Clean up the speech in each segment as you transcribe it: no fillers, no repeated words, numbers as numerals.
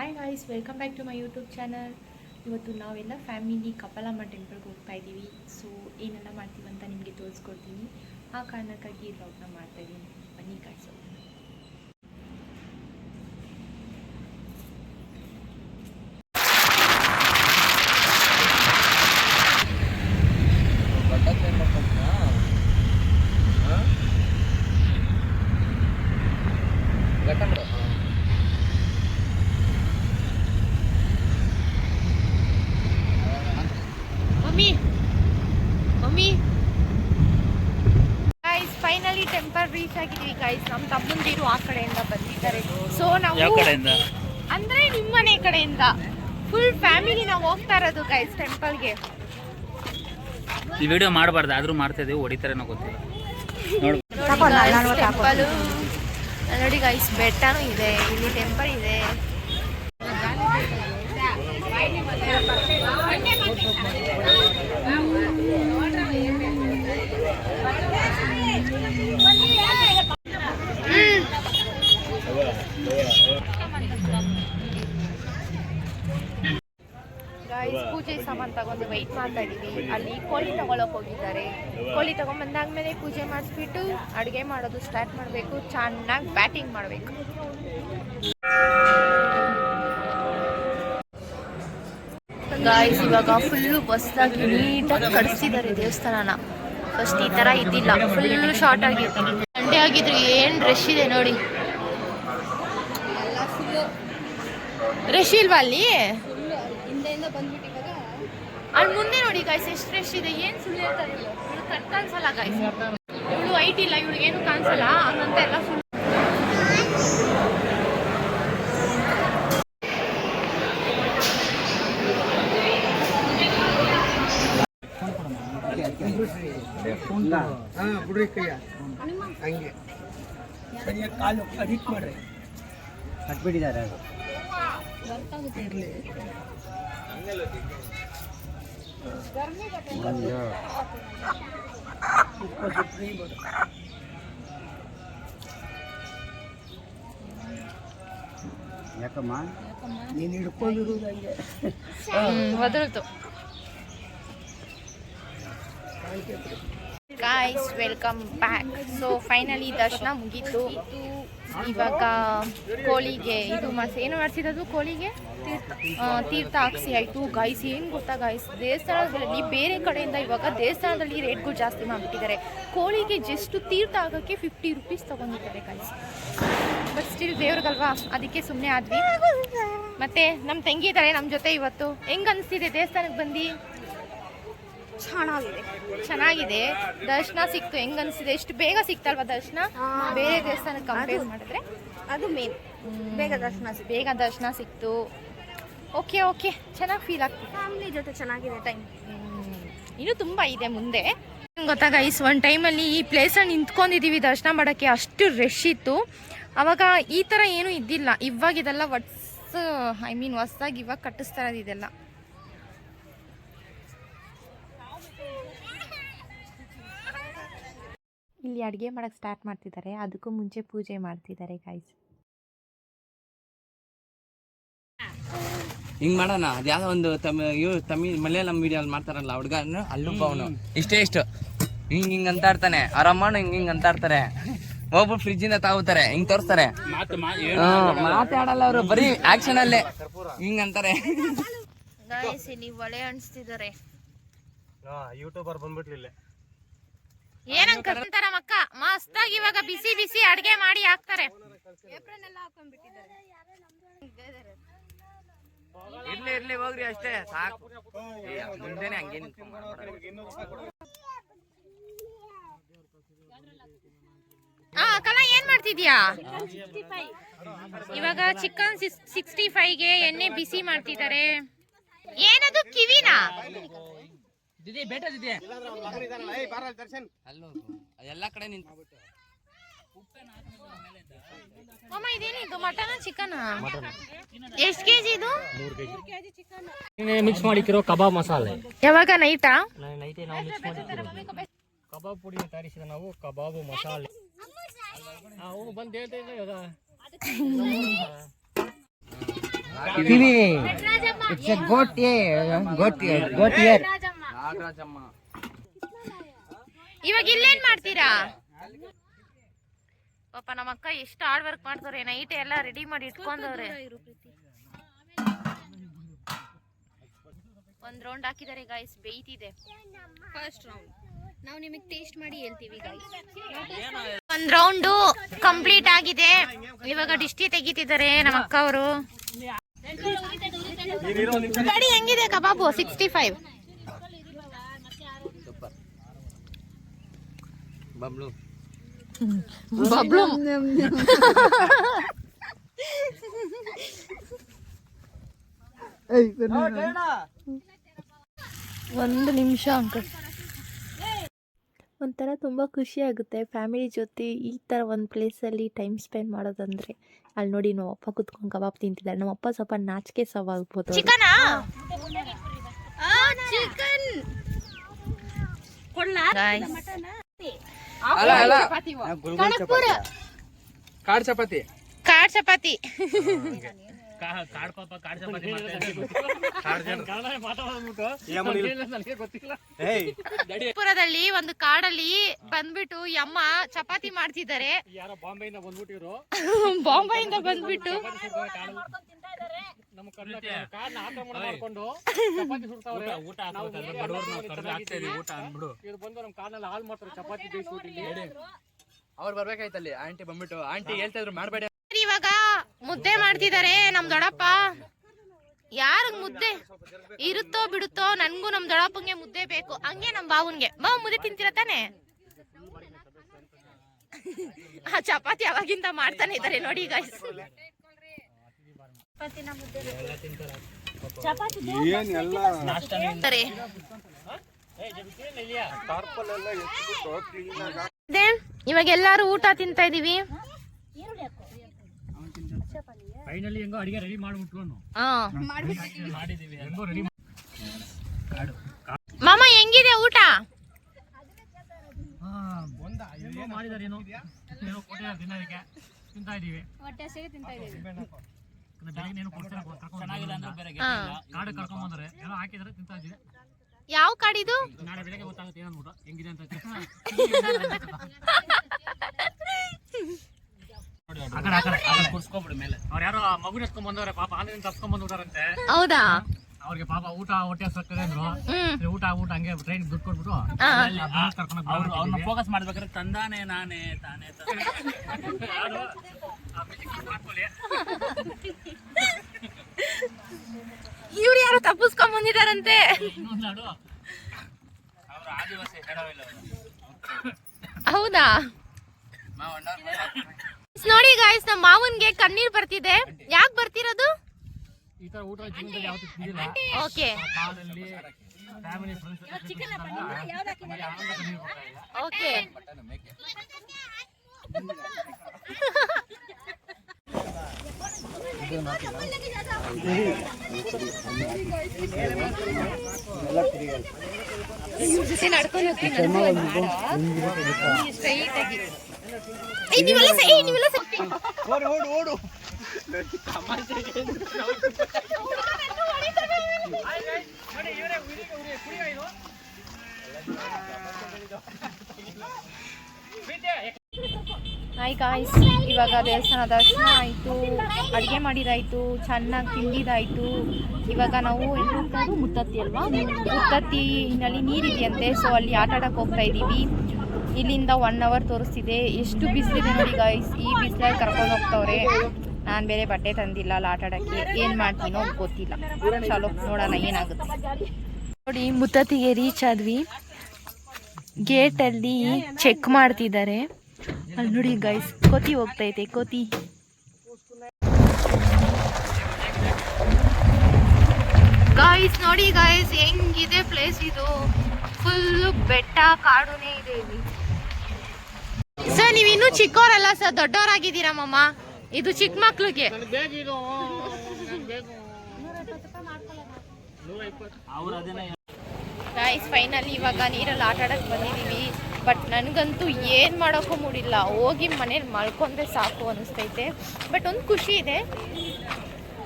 Hi guys, welcome back to my YouTube channel. ಇವತ್ತು ನಾವೆಲ್ಲ family ಕಪಾಲಮ್ಮ ಟೆಂಪಲ್ಗೆ ಹೋಗ್ತಾ ಇದ್ದೀವಿ. ಸೊ ಏನೆಲ್ಲ ಮಾಡ್ತೀವಿ ಅಂತ ನಿಮಗೆ ತೋರಿಸ್ಕೊಡ್ತೀನಿ. ಆ ಕಾರಣಕ್ಕಾಗಿ ಈ ವ್ಲಾಗ್ನ ಮಾಡ್ತಾಯಿದ್ದೀನಿ. ಬನ್ನಿ guys. Guys, finally temple reach ಆಗಿದ್ದೀವಿ ಗೈಸ್. ನಮ್ಮ ತಮ್ಮಂದಿರು ಆ ಕಡೆಯಿಂದ ಬಂದಿದ್ದಾರೆ. ಸೊ ನಾವು ಅಂದ್ರೆ ನಿಮ್ಮನೆ ಕಡೆಯಿಂದ ಫುಲ್ ಫ್ಯಾಮಿಲಿ ನಾವು ಹೋಗ್ತಾ ಇರೋದು ಗೈಸ್ ಟೆಂಪಲ್ಗೆ. ಈ ವಿಡಿಯೋ ಮಾಡಬಾರ್ದು, ಆದ್ರೂ ಮಾಡ್ತಾ ಇದೀವಿ. ಹೊಡಿತಾರೇನೋ ಗೊತ್ತಿಲ್ಲ. ಟೆಂಪಲ್ ನೋಡಿ ಗೈಸ್, ಬೆಟ್ಟನೂ ಇದೆ, ಇಲ್ಲಿ ಟೆಂಪಲ್ ಇದೆ. ಗೈಸ್, ಪೂಜೆ ಸಾಮಾನು ತಗೊಂಡು ವೆಯ್ಟ್ ಮಾಡ್ತಾ ಇದೀವಿ. ಅಲ್ಲಿ ಕೋಳಿ ತಗೊಳಕ್ ಹೋಗಿದ್ದಾರೆ. ಕೋಳಿ ತಗೊಂಡ್ಬಂದಾದ್ಮೇಲೆ ಪೂಜೆ ಮಾಡಿಸ್ಬಿಟ್ಟು ಅಡುಗೆ ಮಾಡೋದು ಸ್ಟಾರ್ಟ್ ಮಾಡಬೇಕು. ಚೆನ್ನಾಗಿ ಬ್ಯಾಟಿಂಗ್ ಮಾಡಬೇಕು. ಗಾಯ್ಸ್, ಇವಾಗ ಫುಲ್ಲು ಬಸ್ಸಾಗಿ ನೀಟಾಗಿ ಕಳಿಸ್ತಿದ್ದಾರೆ ದೇವಸ್ಥಾನನ. ಫಸ್ಟ್ ಈ ಥರ ಇದ್ದಿಲ್ಲ, ಫುಲ್ ಶಾರ್ಟ್ ಆಗಿತ್ತು. ಸಂಡೇ ಆಗಿದ್ರು ಏನು ರಶ್ ಇದೆ ನೋಡಿ. ರಶ್ ಇಲ್ವಾ ಅಲ್ಲಿ? ಅಲ್ಲಿ ಮುಂದೆ ನೋಡಿ ಗಾಯ್ಸ್, ಎಷ್ಟು ರಶ್ ಇದೆ. ಏನು ಸುಳ್ಳು ಹೇಳ್ತಾರೆ ಇವಳು. ಕಟ್ ಕಾಣಿಸಲ್ಲ ಗಾಯ್ಸ್, ಇವಳು ಐಟ್ ಇಲ್ಲ, ಇವಳಿಗೇನು ಕಾಣಿಸಲ್ಲ ಹಂಗಂತ ಎಲ್ಲ ಸುಳ್ಳು. ಕಾಲು ಅಡಿಟ್ ಮಾಡ್ರಿ, ಕಟ್ಬಿಟ್ಟಿದ್ದಾರೆ. ಯಾಕಮ್ಮ ನೀನು ಹಿಡ್ಕೊಂಡಿರುವುದು ಹಂಗೆ ವದಲ್ತು. Guys, welcome back. So finally ದರ್ಶನ ಮುಗೀತು. ಇವಾಗ ಕೋಳಿಗೆ ಇದು ಏನು ಮಾಡಿಸಿದ್ದು, ಕೋಳಿಗೆ ತೀರ್ಥ ಹಾಕ್ಸಿ ಆಯಿತು. ಗಾಯ್ಸ್, ಏನು ಗೊತ್ತಾ ಗಾಯ್ಸ್, ದೇವಸ್ಥಾನದಲ್ಲಿ ಬೇರೆ ಕಡೆಯಿಂದ ಇವಾಗ ದೇವಸ್ಥಾನದಲ್ಲಿ ರೇಟ್ಗಳು ಜಾಸ್ತಿ ಮಾಡಿಬಿಟ್ಟಿದ್ದಾರೆ. ಕೋಳಿಗೆ ಜಸ್ಟ್ ತೀರ್ಥ ಆಗೋಕ್ಕೆ 50 ರೂಪೀಸ್ ತೊಗೊಂಡಿದ್ದಾರೆ ಗಾಯ್ಸ್. ಬಟ್ ಸ್ಟಿಲ್ ದೇವ್ರಿಗಲ್ವಾ, ಅದಕ್ಕೆ ಸುಮ್ಮನೆ ಆದ್ವಿ. ಮತ್ತು ನಮ್ಮ ತಂಗಿ ಇದ್ದಾರೆ ನಮ್ಮ ಜೊತೆ ಇವತ್ತು. ಹೆಂಗೆ ಅನಿಸ್ತಿದೆ ದೇವಸ್ಥಾನಕ್ಕೆ ಬಂದು? ಚೆನ್ನಾಗಿದೆ. ದರ್ಶನ ಸಿಕ್ತು. ಹೆಂಗ್ ಅನ್ಸಿದೆ? ಎಷ್ಟು ಬೇಗ ಸಿಕ್ತಲ್ವಾ ದರ್ಶನ? ಬೇರೆ ದೇವಸ್ಥಾನಕ್ಕೆ ಕಂಪೇರ್ ಮಾಡಿದ್ರೆ ಅದು ಮೇನ್. ಬೇಗ ದರ್ಶನ ಸಿಕ್ತು. ಓಕೆ, ಚೆನ್ನಾಗಿ ಫೀಲ್ ಆಗ್ತಿದೆ. ಫ್ಯಾಮಿಲಿ ಜೊತೆ ಚೆನ್ನಾಗಿದೆ ಟೈಮ್. ಇನ್ನೂ ತುಂಬ ಇದೆ ಮುಂದೆ. ಗೊತ್ತಾ ಗೈಸ್, ಒಂದು ಟೈಮಲ್ಲಿ ಈ ಪ್ಲೇಸಲ್ಲಿ ನಿಂತ್ಕೊಂಡಿದ್ದೀವಿ ದರ್ಶನ ಮಾಡೋಕ್ಕೆ. ಅಷ್ಟು ರಶ್ ಇತ್ತು. ಅವಾಗ ಈ ಥರ ಏನೂ ಇದ್ದಿಲ್ಲ. ಇವಾಗ ಇದೆಲ್ಲ ಹೊಸದಾಗಿ ಇವಾಗ ಕಟ್ಟಿಸ್ತಾ ಇರೋದು ಇದೆಲ್ಲ. ಇಲ್ಲಿ ಅಡುಗೆ ಮಾಡೋಕ್ಕೆ ಸ್ಟಾರ್ಟ್ ಮಾಡ್ತಿದ್ದಾರೆ. ಅದಕ್ಕೂ ಮುಂಚೆ ಪೂಜೆ ಮಾಡ್ತಿದ್ದಾರೆ ಗಾಯ್ಸ್. ಹಿಂಗ್ ಮಾಡೋಣ. ಅದ್ಯಾವುದೋ ಒಂದು ತಮಿಳ್ ಮಲಯಾಳಂ ವಿಡಿಯೋ ಮಾಡ್ತಾರಲ್ಲ ಹುಡುಗ, ಅಲ್ಲುಬ್ಬ ಅವನು ಇಷ್ಟು ಹಿಂಗ್ ಅಂತ ಇರ್ತಾನೆ. ಆರಾಮಣ್ಣ ಹಿಂಗ್ ಅಂತ ಇರ್ತಾರೆ. ಒಬ್ಬರು ಫ್ರಿಜ್ ಇಂದ ತಾವುತ್ತಾರೆ, ಹಿಂಗ್ ತೋರಿಸ್ತಾರೆ. ಮಾತಾಡಲ್ಲ ಅವರು, ಬರೀ ಆಕ್ಷನ್ ಅಲ್ಲೇ ಹಿಂಗ್ ಅಂತಾರೆ. ನೀವು ಒಲೆ ಅಣಿಸ್ತಿದ್ದಾರೆ. ಯೂಟ್ಯೂಬರ್ ಬಂದ್ಬಿಟ್ಲಿಲ್ಲ. ಏನಂತ ಕರ್ತಾರ ಮಕ್ಕ ಮಸ್ತಾಗಿ ಇವಾಗ ಬಿಸಿ ಬಿಸಿ ಅಡ್ಗೆ ಮಾಡಿ ಹಾಕ್ತಾರೆ. ಇರ್ಲಿ ಹೋಗ್ರಿ ಅಷ್ಟೇ ಸಾಕು. ಮುಂದೆನೆ ಹಂಗೇನು ಕಲ ಏನ್ ಮಾಡ್ತಿದ್ಯಾ? ಇವಾಗ ಚಿಕನ್ 65ಗೆ ಎಣ್ಣೆ ಬಿಸಿ ಮಾಡ್ತಿದ್ದಾರೆ. ಏನದು ಕಿವಿನಾ? ಎಲ್ಲ ಕಡೆ ನಿಂತು ಅಮ್ಮ, ಇದೇನಿದು ಮಟನ್ ಚಿಕನ್? ಎಷ್ಟು ಕೆಜಿ ಇದು? ಮಿಕ್ಸ್ ಮಾಡಿರೋ ಕಬಾಬ್ ಮಸಾಲೆ. ಯಾವಾಗ ನೈಟಾ? ನೈಟೇ ನಾವು ಮಿಕ್ಸ್ ಮಾಡಿರ್ತೀವಿ. ಕಬಾಬ್ ಪುಡಿ ತಯಾರಿಸಿದ ನಾವು ಕಬಾಬ್ ಮಸಾಲೆ. ಬಂದು ಹೇಳ್ತಾ ಇದ್ದೆ ಕಿವಿ ಇಟ್ಸ್ ಎ ಗೋಟ್ ಇಯರ್. ನಾಗರಾಜಮ್ಮ ಇವಾಗ ಇಲ್ಲೇನ್ ಮಾಡ್ತೀರಾ? ಪಾಪ ನಮ್ಮ ಅಕ್ಕ ಎಷ್ಟು ಹಾರ್ಡ್ ವರ್ಕ್ ಮಾಡ್ತಾರೆ. ನೈಟ್ ಎಲ್ಲ ರೆಡಿ ಮಾಡಿ ಇಟ್ಕೊಂಡವ್ರೆ. ಒಂದ್ ರೌಂಡ್ ಹಾಕಿದ್ದಾರೆ ಗಾಯ್ಸ್, ಬೇಯ್ತಿದೆ. ಫಸ್ಟ್ ರೌಂಡ್ ನಾವು ನಿಮಗೆ ಟೇಸ್ಟ್ ಮಾಡಿ ಹೇಳ್ತೀವಿ ಗಾಯ್ಸ್. ಒಂದ್ ರೌಂಡು ಕಂಪ್ಲೀಟ್ ಆಗಿದೆ. ಇವಾಗ ಡಿಸ್ಟಿ ತೆಗಿತಿದ್ದಾರೆ ನಮ್ಮ ಅಕ್ಕ ಅವರು. ಗಾಡಿ ಹೆಂಗಿದೆ ಕಬಾಬು? 65 ಬಬ್ಲು ಬಬ್ಲು. ಒಂದು ನಿಮಿಷ ಅಂಕಲ್. ಒಂಥರ ತುಂಬ ಖುಷಿ ಆಗುತ್ತೆ ಫ್ಯಾಮಿಲಿ ಜೊತೆ ಈ ಥರ ಒಂದು ಪ್ಲೇಸಲ್ಲಿ ಟೈಮ್ ಸ್ಪೆಂಡ್ ಮಾಡೋದಂದರೆ. ಅಲ್ಲಿ ನೋಡಿ ನಮ್ಮ ಅಪ್ಪ ಕುತ್ಕೊಂಡು ಕಬಾಬ್ ತಿಂತಿದ್ದಾರೆ. ನಮ್ಮ ಅಪ್ಪ ಸ್ವಲ್ಪ ನಾಚಿಕೆ ಸವಾಗ್ಬೋದು. ಚಿಕನಾ? ಕಾಡ್ ಚಪಾತಿ. ಕಾಡ್ ಚಪಾತಿ. ಪುರದಲ್ಲಿ ಒಂದು ಕಾಡಲ್ಲಿ ಬಂದ್ಬಿಟ್ಟು ಅಮ್ಮ ಚಪಾತಿ ಮಾಡ್ತಿದ್ದಾರೆ. ಬಾಂಬೆಯಿಂದ ಬಂದ್ಬಿಟ್ಟು ಅವ್ರು ಬರ್ಬೇಕಾಯ್ತಲ್ಲಿ. ಆಂಟಿ ಬಂದ್ಬಿಟ್ಟು ಆಂಟಿ ಹೇಳ್ತಾ ಇದ್ರು ಮಾಡ್ಬೇಡಿ. ಇವಾಗ ಮುದ್ದೆ ಮಾಡ್ತಿದ್ದಾರೆ ನಮ್ ದೊಡ್ಡಪ್ಪ. ಯಾರಿಗ್ ಮುದ್ದೆ ಇರುತ್ತೋ ಬಿಡುತ್ತೋ, ನನ್ಗೂ ನಮ್ ದೊಡ್ಡಪ್ಪಂಗೆ ಮುದ್ದೆ ಬೇಕು. ಹಂಗೆ ನಮ್ ಬಾವನ್ಗೆ. ಬಾವು ಮುದ್ದೆ ತಿಂತೀರ ತಾನೆ? ಆ ಚಪಾತಿ ಅವಾಗಿಂದ ಮಾಡ್ತಾನೆ ಇದ್ದಾರೆ ನೋಡಿ ಗೈಸ್. ಇವಾಗ ಎಲ್ಲಾರು ಊಟ ತಿಂತಾ ಇದೀವಿ. ಫೈನಲಿ ಹೆಂಗೋ ಅಡಿಗೆ ರೆಡಿ ಮಾಡ್ಬಿಟ್ರು. ಮಾಮ ಹೆಂಗಿದೆ ಊಟ? ಮಾಡಿದಾರೇನೋ ದಿನಕ್ಕೆ ತಿಂತಾ ಇದೀವಿ. ಕಾಡು ಕರ್ಕೊಂಡ್ ಬಂದ್ರೆ ಏನೋ ಹಾಕಿದ್ರೆ ತಿಂತಾ ಇದೀವಿ. ಯಾವ ಕಾಡಿದು? ನಾಳೆ ಬೆಳಗ್ಗೆ ಗೊತ್ತಾಗುತ್ತೆ ಏನನ್ಬಿಟ್ಟು ಹೆಂಗಿದೆ ಅಂತ. ಅವ್ರು ಯಾರೋ ಮಗುನ ಎತ್ಕೊಂಡ್ ಬಂದವ್ರೆ ಪಾಪ. ಆನ್ಲೈನ್ ತಪ್ಸ್ಕೊಂಡ್ ಬಂದ್ಬಿಟ್ಟಾರಂತೆ. ಹೌದಾ? ಅವ್ರಿಗೆ ಪಾಪ ಊಟ ಹೊಟ್ಟೆ ಸಕ್ಕರೆ ಅಂದ್ರು. ಊಟ ಹಂಗೆ ಟ್ರೈನ್ ದುಡ್ಡು ಕೊಟ್ಬಿಟ್ಟು ಅವ್ರನ್ನ ಫೋಕಸ್ ಮಾಡ್ಬೇಕಾದ್ರೆ ತಂದಾನೆ ನಾನೇ ತಾನೇ ಇವ್ರು ಯಾರು ತಪ್ಪಿಸ್ಕೊಂಡ್ ಬಂದಿದಾರಂತೆ. ಅವ್ರು ಆದಿವಾಸಿ ಹೇಳೋವಿಲ್ಲ. ಹೌದಾ? ನೋಡಿ ಗಾಯ್ಸ್, ನಮ್ಮ ಮಾವನ್ಗೆ ಕಣ್ಣೀರ್ ಬರ್ತಿದೆ. ಯಾಕೆ ಬರ್ತಿರೋದು? ಈ ತರ ಊಟ ಜೀವನದಲ್ಲಿ ಯಾವತ್ತೂ ತಿಂದಿಲ್ಲ. ಓಕೆ ಕಾಡಲ್ಲಿ ಫ್ಯಾಮಿಲಿ ಫ್ರೆಂಡ್ಸ್ ಓಕೆ. ನಡ್ಕೊಂಡು ಹೋಗ್ತೀನಿ. ಸ್ಟ್ರೈಟ್ ಆಗಿ ನೀವೆಲ್ಲ ಓಡು ಹಾಯ್ ಗಾಯ್ಸ್, ಇವಾಗ ದೇವಸ್ಥಾನ ದರ್ಶನ ಆಯಿತು, ಅಡುಗೆ ಮಾಡಿದಾಯಿತು, ಚೆನ್ನಾಗಿ ತಿಂದಿದ್ದಾಯಿತು. ಇವಾಗ ನಾವು ಎಲ್ಲಿ ಹೋಗ್ತಾಯಿದ್ದು? ಮುತ್ತತ್ತಿ ಅಲ್ವಾ? ಮುತ್ತತ್ತಿನಲ್ಲಿ ನೀರಿದೆಯಂತೆ, ಸೊ ಅಲ್ಲಿ ಆಟ ಆಡೋಕ್ಕೆ ಹೋಗ್ತಾ ಇದ್ದೀವಿ. ಇಲ್ಲಿಂದ 1 ಅವರ್ ತೋರಿಸ್ತಿದೆ. ಎಷ್ಟು ಬಿಸಿಲಿದೆ ನೋಡಿ ಗಾಯ್ಸ್. ಈ ಬಿಸಿಲಲ್ಲಿ ಕರ್ಕೊಂಡು ಹೋಗ್ತವ್ರೆ. ನಾನು ಬೇರೆ ಬಟ್ಟೆ ತಂದಿಲ್ಲ ಅಲ್ಲಿ ಆಟ ಆಡೋಕ್ಕೆ. ಏನು ಮಾಡ್ತೀನೋ ಗೊತ್ತಿಲ್ಲ. ಚಲೋ ನೋಡೋಣ ಏನಾಗುತ್ತೆ. ನೋಡಿ ಮುತ್ತತ್ತಿಗೆ ರೀಚ್ ಆದ್ವಿ. ಗೇಟಲ್ಲಿ ಚೆಕ್ ಮಾಡ್ತಿದ್ದಾರೆ. ಅಲ್ಲಿ ನೋಡಿ ಗೈಸ್, ಕೋತಿ ಹೋಗ್ತೈತೆ. ಕೋತಿ ಗಾಯ್ಸ್ ನೋಡಿ ಗಾಯ್ಸ್, ಹೆಂಗಿದೆ ಪ್ಲೇಸ್ ಇದು. ಫುಲ್ ಬೆಟ್ಟ ಕಾಡುನೇ ಇದೆ ಇಲ್ಲಿ. ಸರ್ ನೀವು ಇನ್ನೂ ಚಿಕ್ಕವರಲ್ಲ ಸರ್, ದೊಡ್ಡವರಾಗಿದ್ದೀರಾ ಮಮ್ಮ. ಇದು ಚಿಕ್ಕ ಮಕ್ಳಿಗೆ. ಗೈಸ್ ಫೈನಲಿ ಇವಾಗ ನೀರಲ್ಲಿ ಆಟ ಆಡಕ್ಕೆ ಬಂದಿದ್ದೀವಿ. ಬಟ್ ನನಗಂತೂ ಏನು ಮಾಡೋಕ್ಕೂ ಮೂಡಿಲ್ಲ. ಹೋಗಿ ಮನೇಲಿ ಮಲ್ಕೊಂಡ್ರೆ ಸಾಕು ಅನಿಸ್ತೈತೆ. ಬಟ್ ಒಂದು ಖುಷಿ ಇದೆ,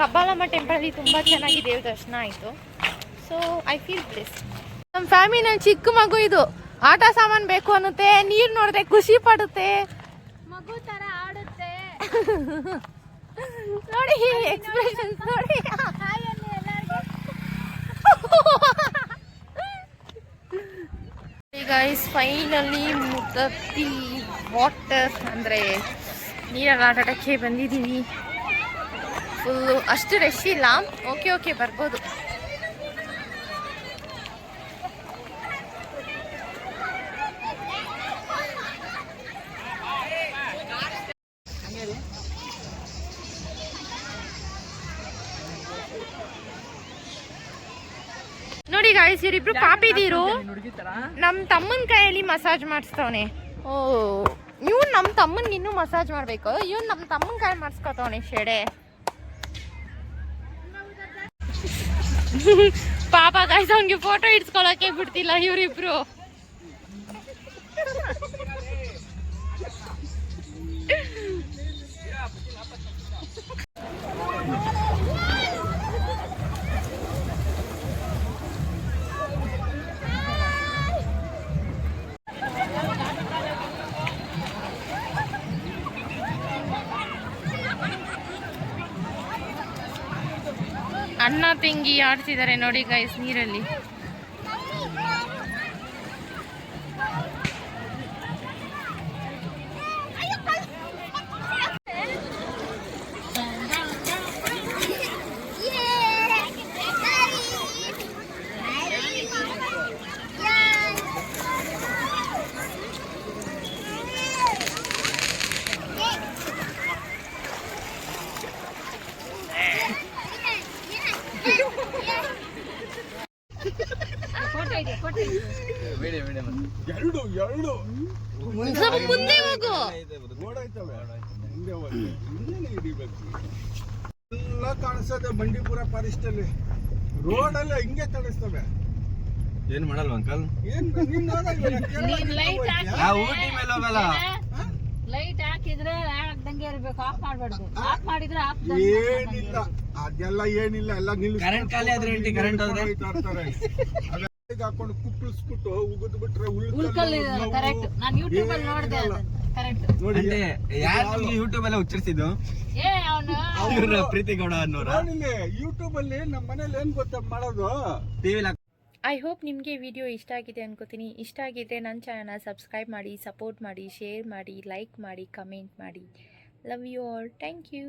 ಕಬ್ಬಾಲಮ್ಮ ಟೆಂಪಲಲ್ಲಿ ತುಂಬ ಚೆನ್ನಾಗಿ ದೇವ್ರ ದರ್ಶನ ಆಯಿತು. So I feel bless. ನಮ್ಮ ಫ್ಯಾಮಿಲಿನಲ್ಲಿ ಚಿಕ್ಕ ಮಗು ಇದು ಆಟ ಸಾಮಾನು ಬೇಕು ಅನ್ನುತ್ತೆ, ನೀರು ನೋಡಿದ್ರೆ ಖುಷಿ ಪಡುತ್ತೆ, ಮಗು ತರ ಆಡುತ್ತೆ. ನೋಡಿ ಎಕ್ಸ್ಪ್ರೆಷನ್ ನೋಡಿ. ಗೈಸ್ ಫೈನಲಿ ಮುದ್ದತ್ತಿ ವಾಟರ್ ಅಂದರೆ ನೀರಲ್ಲಿ ಆಟಾಡಕ್ಕೆ ಬಂದಿದ್ದೀವಿ. ಫುಲ್ಲು ಅಷ್ಟು ರಶ್ ಇಲ್ಲ. ಓಕೆ ಬರ್ಬೋದು. ನೋಡಿ ಗಾಯ್ಸ್, ಇವರಿಬ್ರು ಪಾಪಿದೀರು ನಮ್ಮ ತಮ್ಮನ ಕೈಯಲ್ಲಿ ಮಸಾಜ್ ಮಾಡಿಸ್ತವನೆ. ಓ, ಇವ್ನು ನಮ್ಮ ತಮ್ಮನ್ಗೆ ಇನ್ನೂ ಮಸಾಜ್ ಮಾಡಬೇಕು. ಇವ್ನು ನಮ್ಮ ತಮ್ಮನ ಕೈ ಮಾಡಿಸ್ಕೊತವನೆ ಶೆಡೆ. ಪಾಪ ಗಾಯ್ಸ್, ಅವ್ನಿಗೆ ಫೋಟೋ ಇಡ್ಸ್ಕೊಳಕ್ಕೆ ಬಿಡ್ತಿಲ್ಲ ಇವರಿಬ್ರು. ಅಣ್ಣ ತಂಗಿ ಆಡ್ತಿದ್ದಾರೆ ನೋಡಿ ಗೈಸ್ ನೀರಲ್ಲಿ. ಸ್ವಲ್ಪ ಮುಂದೆ ಹೋಗು. ಎಲ್ಲ ಕಾಣಿಸ್ತದೆ ಬಂಡೀಪುರ ಫಾರೆಸ್ಟ್ ಅಲ್ಲಿ. ರೋಡ್ ಅಲ್ಲ ಹಿಂಗೆ ತಡಿಸ್ತವೆ. ಏನ್ ಮಾಡಲ್ವ ಅಂಕಲ್? ಏನ್ ನೀನ್ ಊಟಿ ಮೇಲೆ ಹೋಗಲ್ಲ. ಲೈಟ್ ಹಾಕಿದ್ರೆ ಆಗ್ದಂಗೆ ಇರ್ಬೇಕು, ಆಫ್ ಮಾಡ್ಬಾರ್ದು. ಆಫ್ ಮಾಡಿದ್ರೆ ಆಫ್ ಏನಿಲ್ಲ, ಅದೆಲ್ಲ ಏನಿಲ್ಲ, ಎಲ್ಲ ನಿಲ್ಲಿಸಿ ಕರೆಂಟ್ ಖಾಲಿ ಆದ್ರೆ ಎಂಟಿ, ಕರೆಂಟ್ ಹೋದ್ರೆ ಹಾಕೊಂಡು ಕುಪ್ಪಳಿಸ್ಬಿಟ್ಟು ಉಗಿದ್ ಬಿಟ್ರೆ ಉಳ್ಕಲ್ ಕರೆಕ್ಟ್. ನಾನು ಯೂಟ್ಯೂಬ್ ಅಲ್ಲಿ ನೋಡಿದೆ ಕರೆಕ್ಟ್. ನೋಡಿ ಯಾರು ಯೂಟ್ಯೂಬ್ ಎಲ್ಲ ಉಚ್ಚರಿಸಿದ್ದು? ಏ ಅವನು ಪ್ರೀತಿ ಗೌಡ ಅನ್ನೋರ ಯೂಟ್ಯೂಬ್ ಅಲ್ಲಿ ನಮ್ಮ ಮನೇಲಿ ಏನ್ ಗೊತ್ತಾ ಮಾಡೋದು, ಟಿವಿಲಿ ಐ ಹೋಪ್ ನಿಮಗೆ ವಿಡಿಯೋ ಇಷ್ಟ ಆಗಿದೆ ಅನ್ಕೋತೀನಿ. ಇಷ್ಟ ಆಗಿದ್ರೆ ನನ್ನ ಚಾನಲ್ನ ಸಬ್ಸ್ಕ್ರೈಬ್ ಮಾಡಿ, ಸಪೋರ್ಟ್ ಮಾಡಿ, ಶೇರ್ ಮಾಡಿ, ಲೈಕ್ ಮಾಡಿ, ಕಮೆಂಟ್ ಮಾಡಿ. Love you all. Thank you.